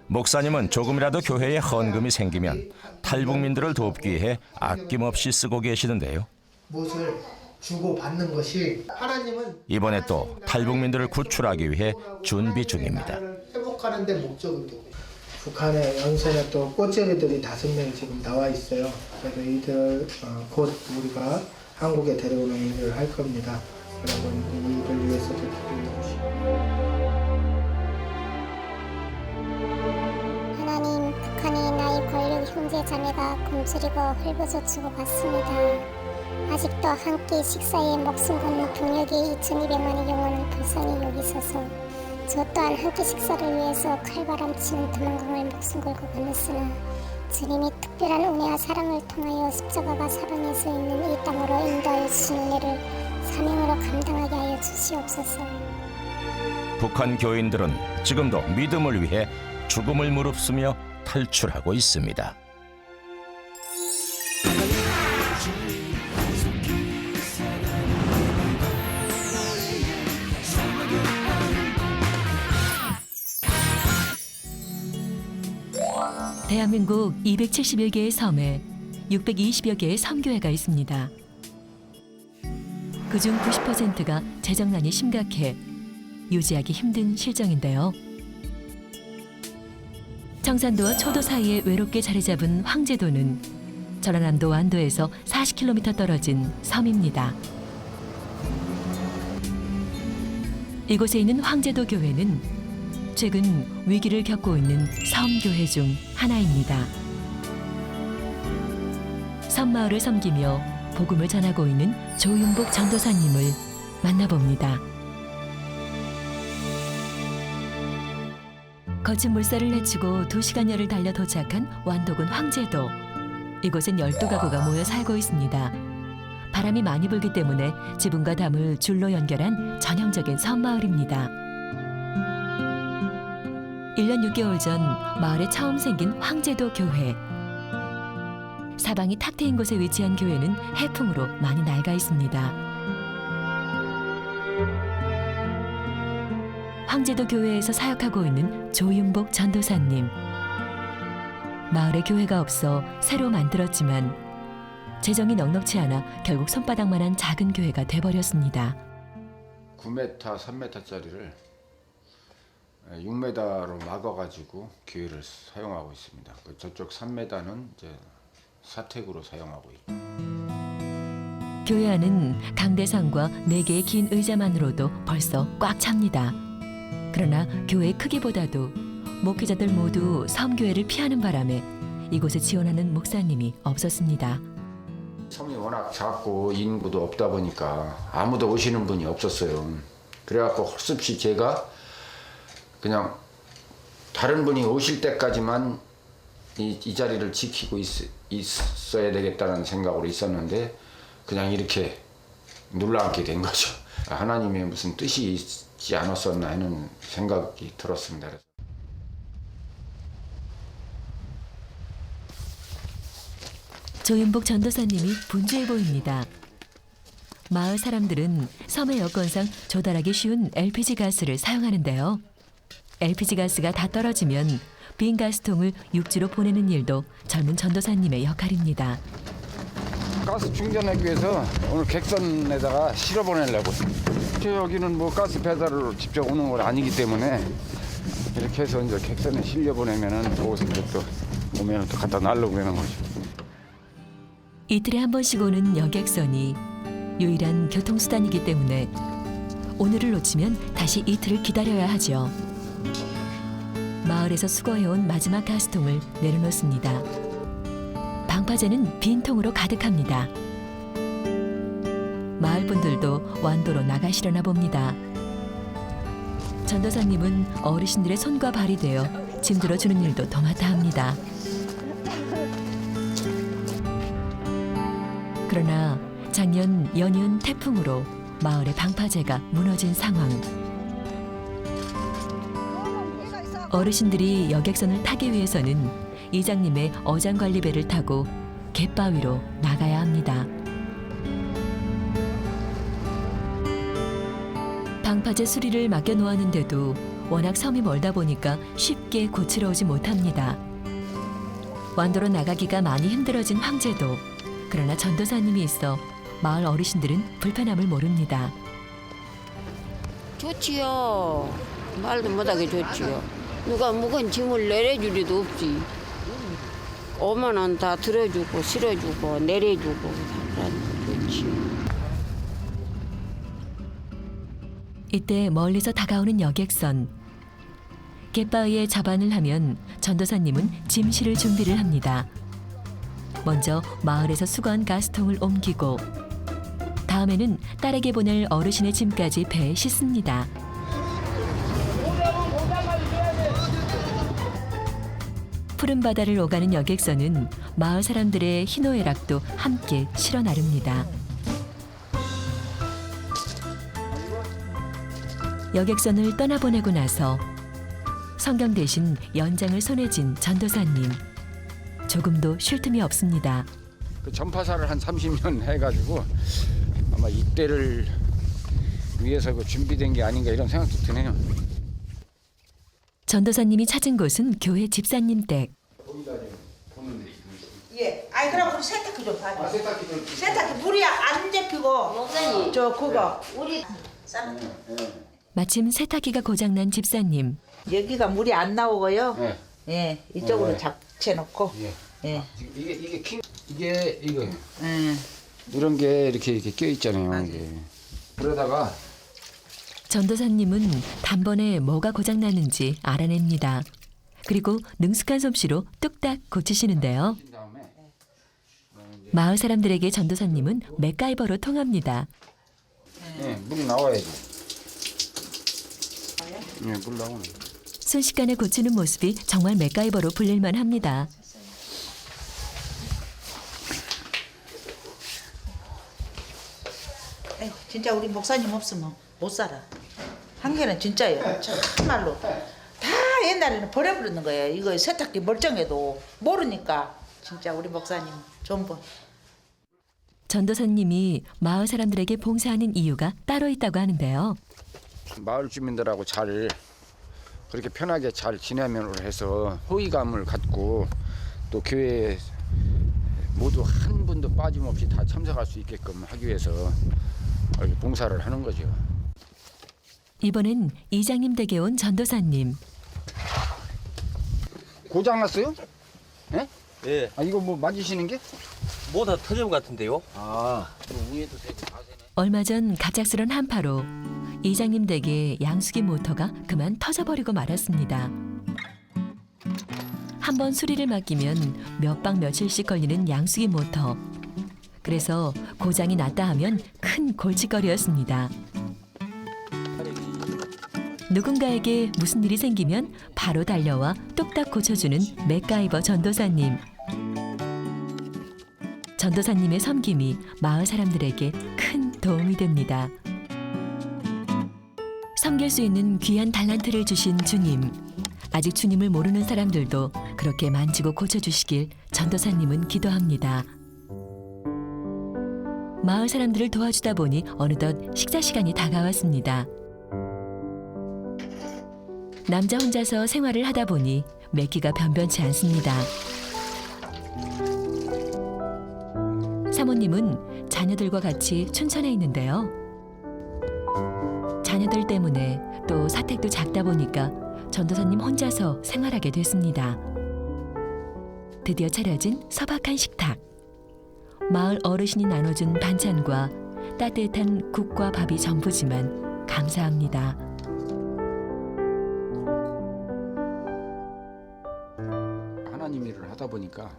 목사님은 조금이라도 교회에 헌금이 생기면 탈북민들을 돕기 위해 아낌없이 쓰고 계시는데요. 무엇을 주고 받는 것이 하나님은 이번에 또 탈북민들을 구출하기 위해 준비 중입니다. 회복하는 데 목적을 두고 북한의 연선에 또 꽃제비들이 5명이 지금 나와 있어요. 그래서 이들 곧 우리가 한국에 데려오는 일을 할 겁니다. 여러분 이 일을 위해서도 기도해 주시고. 하나님, 북한이 나의 권력 형제 자매가 굶주리고 헐벗어주고 갔습니다. 아직도 한 끼 식사에 목숨 거는 병력이 2,200만의 영혼을 불쌍히 여기소서. 저 또한 한 끼 식사를 위해서 칼바람치는 도망강을 목숨 걸고 건넜으나 주님이 특별한 은혜와 사랑을 통하여 십자가가 사방에서 있는 이 땅으로 인도하여 주신 은혜를 사명으로 감당하게 하여 주시옵소서. 북한 교인들은 지금도 믿음을 위해 죽음을 무릅쓰며 탈출하고 있습니다. 대한민국 271개의 섬에 620여 개의 선교회가 있습니다. 그중 90%가 재정난이 심각해 유지하기 힘든 실정인데요. 청산도와 초도 사이에 외롭게 자리 잡은 황제도는 전라남도 완도에서 40km 떨어진 섬입니다. 이곳에 있는 황제도 교회는 최근 위기를 겪고 있는 섬교회 중 하나입니다. 섬마을을 섬기며 복음을 전하고 있는 조윤복 전도사님을 만나봅니다. 거친 물살을 헤치고 2시간여를 달려 도착한 완도군 황제도. 이곳엔 12가구가 모여 살고 있습니다. 바람이 많이 불기 때문에 지붕과 담을 줄로 연결한 전형적인 섬마을입니다. 1년 6개월 전 마을에 처음 생긴 황제도 교회. 사방이 탁 트인 곳에 위치한 교회는 해풍으로 많이 낡아 있습니다. 황제도 교회에서 사역하고 있는 조윤복 전도사님. 마을에 교회가 없어 새로 만들었지만 재정이 넉넉치 않아 결국 손바닥만한 작은 교회가 돼버렸습니다. 9m, 3m짜리를 6m로 막아가지고 교회를 사용하고 있습니다. 저쪽 3m는 이제 사택으로 사용하고 있고. 교회 안은 강대상과 4개의 긴 의자만으로도 벌써 꽉 찹니다. 그러나 교회의 크기보다도 목회자들 모두 섬교회를 피하는 바람에 이곳에 지원하는 목사님이 없었습니다. 섬이 워낙 작고 인구도 없다 보니까 아무도 오시는 분이 없었어요. 그래갖고 헐습시 제가 그냥 다른 분이 오실 때까지만 이 자리를 지키고 있어야 되겠다는 생각으로 있었는데 그냥 이렇게 눌러앉게 된 거죠. 하나님의 무슨 뜻이 있지 않았었나 하는 생각이 들었습니다. 조윤복 전도사님이 분주해 보입니다. 마을 사람들은 섬의 여건상 조달하기 쉬운 LPG 가스를 사용하는데요. LPG 가스가 다 떨어지면 빈 가스통을 육지로 보내는 일도 젊은 전도사님의 역할입니다. 가스 충전하기 위해서 오늘 객선에다가 실어 보내려고. 여기는 뭐 가스 배달로 직접 오는 건 아니기 때문에 이렇게 해서 이제 객선에 실려 보내면은 거기서 이제 또 오면은 또 갖다 날르고 그러는 거죠. 이틀에 한 번씩 오는 여객선이 유일한 교통수단이기 때문에 오늘을 놓치면 다시 이틀을 기다려야 하죠. 마을에서 수거해온 마지막 가스통을 내려놓습니다. 방파제는 빈 통으로 가득합니다. 마을 분들도 완도로 나가시려나 봅니다. 전도사님은 어르신들의 손과 발이 되어 짐 들어주는 일도 도맡아 합니다. 그러나 작년 연이은 태풍으로 마을의 방파제가 무너진 상황. 어르신들이 여객선을 타기 위해서는 이장님의 어장관리배를 타고 갯바위로 나가야 합니다. 방파제 수리를 맡겨 놓았는데도 워낙 섬이 멀다 보니까 쉽게 고치러 오지 못합니다. 완도로 나가기가 많이 힘들어진 황제도 그러나 전도사님이 있어 마을 어르신들은 불편함을 모릅니다. 좋지요. 말도 못하게 좋지요. 누가 무거운 짐을 내려줄 리도 없지. 오면은 다 들어주고 실어주고 내려주고 좋지. 이때 멀리서 다가오는 여객선. 갯바위에 잡안을 하면 전도사님은 짐 실을 준비를 합니다. 먼저 마을에서 수거한 가스통을 옮기고 다음에는 딸에게 보낼 어르신의 짐까지 배에 싣습니다. 푸른 바다를 오가는 여객선은 마을 사람들의 희노애락도 함께 실어 나릅니다. 여객선을 떠나보내고 나서 성경 대신 연장을 손에 쥔 전도사님. 조금도 쉴 틈이 없습니다. 그 전파사를 한 30년 해가지고 아마 이때를 위해서 그 준비된 게 아닌가 이런 생각도 드네요. 전도사님이 찾은 곳은 교회 집사님 댁. 예. 아이 그럼 우리 세탁기 좀 봐줘. 세탁기 좀. 세탁기 물이 안 잡히고. 목사님. 저 그거. 우리 마침 세탁기가 고장난 집사님. 여기가 물이 안 나오고요. 네. 예. 이쪽으로 네. 잡채놓고. 예. 예. 이게 이거. 이런 게 이렇게 껴 있잖아요. 이게. 그러다가 전도사님은 단번에 뭐가 고장났는지 알아냅니다. 그리고 능숙한 솜씨로 뚝딱 고치시는데요. 마을 사람들에게 전도사님은 맥가이버로 통합니다. 네, 물이 나와야지. 네, 물 나오네. 순식간에 고치는 모습이 정말 맥가이버로 불릴만 합니다. 에휴, 진짜 우리 목사님 없으면 못 살아. 한계는 진짜예요. 참말로. 다 옛날에는 버려버리는 거예요. 이거 세탁기 멀쩡해도 모르니까 진짜 우리 목사님 전부. 전도사님이 마을 사람들에게 봉사하는 이유가 따로 있다고 하는데요. 마을 주민들하고 잘 그렇게 편하게 잘 지내면으로 해서 호의감을 갖고 또 교회에 모두 한 분도 빠짐없이 다 참석할 수 있게끔 하기 위해서 이렇게 봉사를 하는 거죠. 이번엔 이장님 댁에 온 전도사님. 고장 났어요? 예? 예. 아 이거 뭐 만지시는 게? 뭐 다 터진 것 같은데요? 아. 위에도 세고 다 세네. 얼마 전 갑작스런 한파로 이장님 댁의 양수기 모터가 그만 터져버리고 말았습니다. 한번 수리를 맡기면 몇 박 며칠씩 걸리는 양수기 모터. 그래서 고장이 났다 하면 큰 골칫거리였습니다. 누군가에게 무슨 일이 생기면 바로 달려와 뚝딱 고쳐주는 맥가이버 전도사님. 전도사님의 섬김이 마을 사람들에게 큰 도움이 됩니다. 섬길 수 있는 귀한 달란트를 주신 주님. 아직 주님을 모르는 사람들도 그렇게 만지고 고쳐주시길 전도사님은 기도합니다. 마을 사람들을 도와주다 보니 어느덧 식사 시간이 다가왔습니다. 남자 혼자서 생활을 하다 보니 맺기가 변변치 않습니다. 사모님은 자녀들과 같이 춘천에 있는데요. 자녀들 때문에 또 사택도 작다 보니까 전도사님 혼자서 생활하게 됐습니다. 드디어 차려진 소박한 식탁. 마을 어르신이 나눠준 반찬과 따뜻한 국과 밥이 전부지만 감사합니다. 하나님 일을 하다 보니까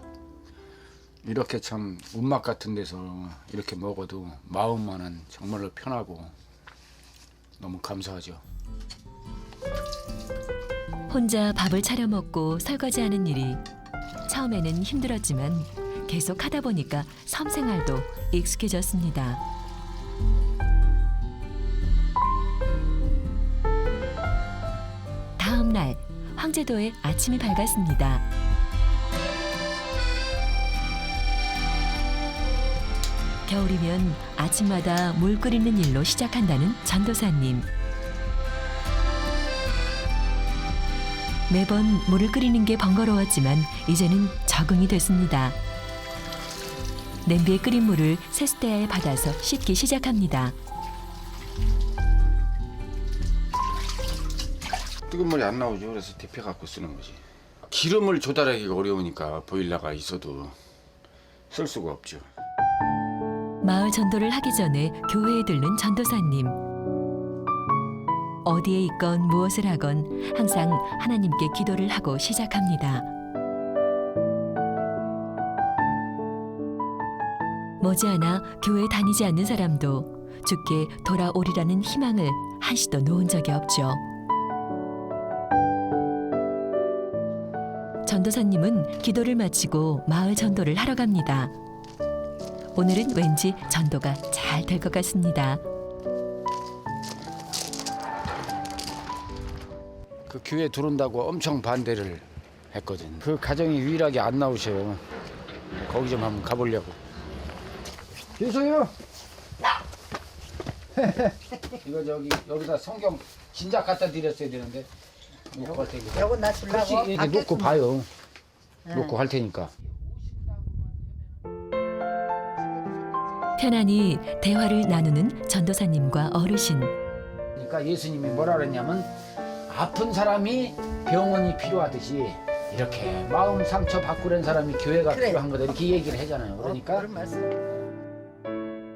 이렇게 참 운막 같은 데서 이렇게 먹어도 마음만은 정말로 편하고 너무 감사하죠. 혼자 밥을 차려 먹고 설거지하는 일이 처음에는 힘들었지만 계속 하다 보니까 섬 생활도 익숙해졌습니다. 다음 날 황제도의 아침이 밝았습니다. 겨울이면 아침마다 물 끓이는 일로 시작한다는 전도사님. 매번 물을 끓이는 게 번거로웠지만 이제는 적응이 됐습니다. 냄비에 끓인 물을 세숫대야에 받아서 씻기 시작합니다. 뜨거운 물이 안 나오죠. 그래서 데펴 갖고 쓰는 거지. 기름을 조달하기가 어려우니까 보일러가 있어도 쓸 수가 없죠. 마을 전도를 하기 전에 교회에 들른 전도사님. 어디에 있건 무엇을 하건 항상 하나님께 기도를 하고 시작합니다. 머지않아 교회 다니지 않는 사람도 주께 돌아오리라는 희망을 한시도 놓은 적이 없죠. 전도사님은 기도를 마치고 마을 전도를 하러 갑니다. 오늘은 왠지 전도가 잘 될 것 같습니다. 그 교회 들어온다고 엄청 반대를 했거든. 그 가정이 유일하게 안 나오셔요. 거기 좀 한번 가보려고. 계세요? 이거 여기다 성경 진작 갖다 드렸어야 되는데. 요거 나 주려고? 여기 놓고 봐요. 놓고 할 테니까. 편안히 대화를 나누는 전도사님과 어르신. 그러니까 예수님이 뭐라 그랬냐면 아픈 사람이 병원이 필요하듯이 이렇게 마음 상처 받고 그런 사람이 교회가 필요한 거다 이렇게 얘기를 하잖아요. 그러니까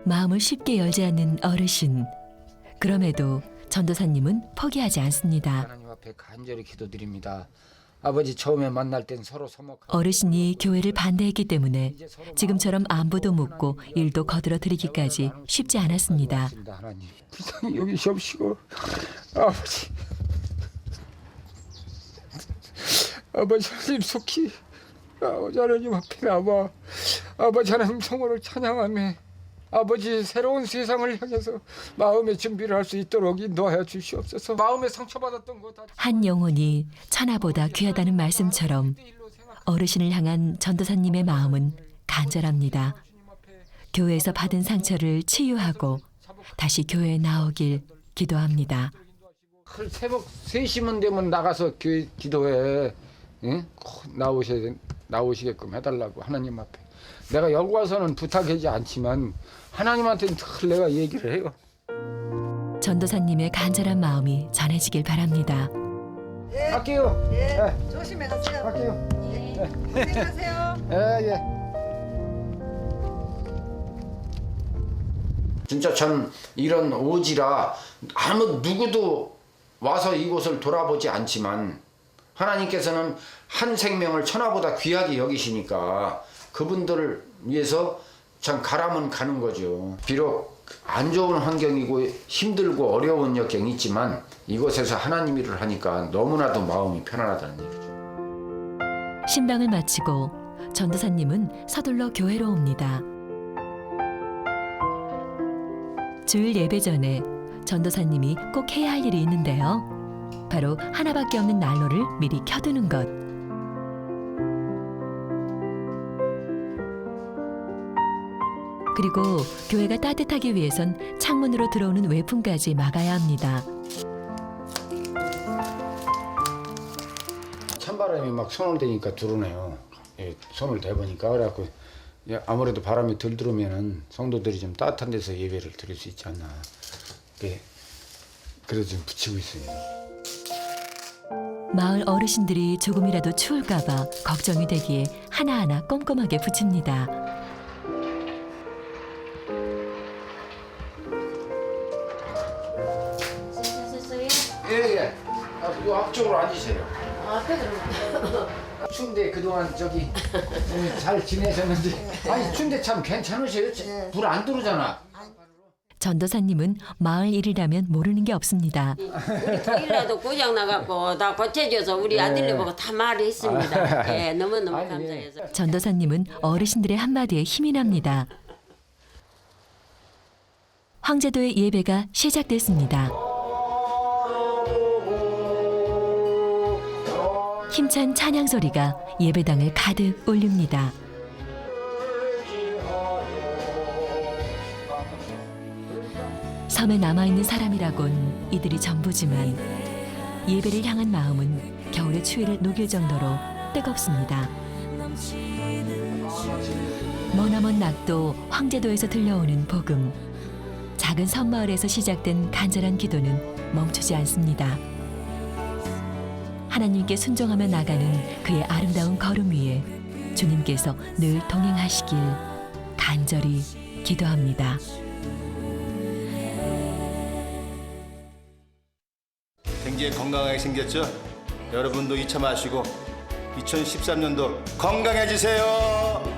마음을 쉽게 열지 않는 어르신. 그럼에도 전도사님은 포기하지 않습니다. 하나님 앞에 간절히 기도드립니다. 아버지 처음에 만날 땐 서로 서먹. 어르신이 교회를 반대했기 때문에 지금처럼 안부도 묻고 일도 거들어 드리기까지 쉽지 않았습니다. 하나님 불쌍히 여기시옵시고 아버지 하나님 속히 아버지 하나님 앞에 나와 아버지 하나님 성호를 찬양하며 아버지 새로운 세상을 향해서 마음의 준비를 할 수 있도록 인도하여 주시옵소서. 마음에 상처받았던 거 다 한 영혼이 천하보다 귀하다는 말씀처럼 어르신을 향한 전도사님의 마음은 간절합니다. 교회에서 받은 상처를 치유하고 다시 교회에 나오길 기도합니다. 새벽 3시면 되면 나가서 교회 기도해. 응? 나오시게끔 해달라고 하나님 앞에. 내가 여기 와서는 부탁하지 않지만 하나님한테는 늘 내가 얘기를 해요. 전도사님의 간절한 마음이 전해지길 바랍니다. 갈게요. 예. 조심해 가세요. 갈게요. 예. 고생하세요. 예. 진짜 전 이런 오지라 아무 누구도 와서 이곳을 돌아보지 않지만 하나님께서는 한 생명을 천하보다 귀하게 여기시니까 그분들을 위해서 참 가라면 가는 거죠. 비록 안 좋은 환경이고 힘들고 어려운 역경이 있지만 이곳에서 하나님 일을 하니까 너무나도 마음이 편안하다는 얘기죠. 신방을 마치고 전도사님은 서둘러 교회로 옵니다. 주일 예배 전에 전도사님이 꼭 해야 할 일이 있는데요. 바로 하나밖에 없는 난로를 미리 켜두는 것. 그리고 교회가 따뜻하기 위해선 창문으로 들어오는 외풍까지 막아야 합니다. 찬바람이 막 손을 대니까 들어오네요. 예, 손을 대보니까 그래갖고 아무래도 바람이 덜 들어오면은 성도들이 좀 따뜻한 데서 예배를 드릴 수 있지 않나. 그래서 좀 붙이고 있어요. 마을 어르신들이 조금이라도 추울까봐 걱정이 되기에 하나하나 꼼꼼하게 붙입니다. 예. 요 앞쪽으로 앉으세요. 앞에 들어가. 추운데 그동안 저기 잘 지내셨는데 아니 추운데 참 괜찮으세요? 불 안 들어오잖아. 전도사님은 마을 일이라면 모르는 게 없습니다. 우리 토일라도 고장 나갖고 다 고쳐줘서 우리 아들네 보고 다 말했습니다. 예, 너무너무 감사해서. 전도사님은 어르신들의 한마디에 힘이 납니다. 황제도의 예배가 시작됐습니다. 힘찬 찬양 소리가 예배당을 가득 울립니다. 섬에 남아있는 사람이라곤 이들이 전부지만 예배를 향한 마음은 겨울의 추위를 녹일 정도로 뜨겁습니다. 머나먼 낙도 황제도에서 들려오는 복음. 작은 섬마을에서 시작된 간절한 기도는 멈추지 않습니다. 하나님께 순종하며 나가는 그의 아름다운 걸음 위에 주님께서 늘 동행하시길 간절히 기도합니다. 굉장히 건강하게 생겼죠? 여러분도 잊지 마시고 2013년도 건강해지세요.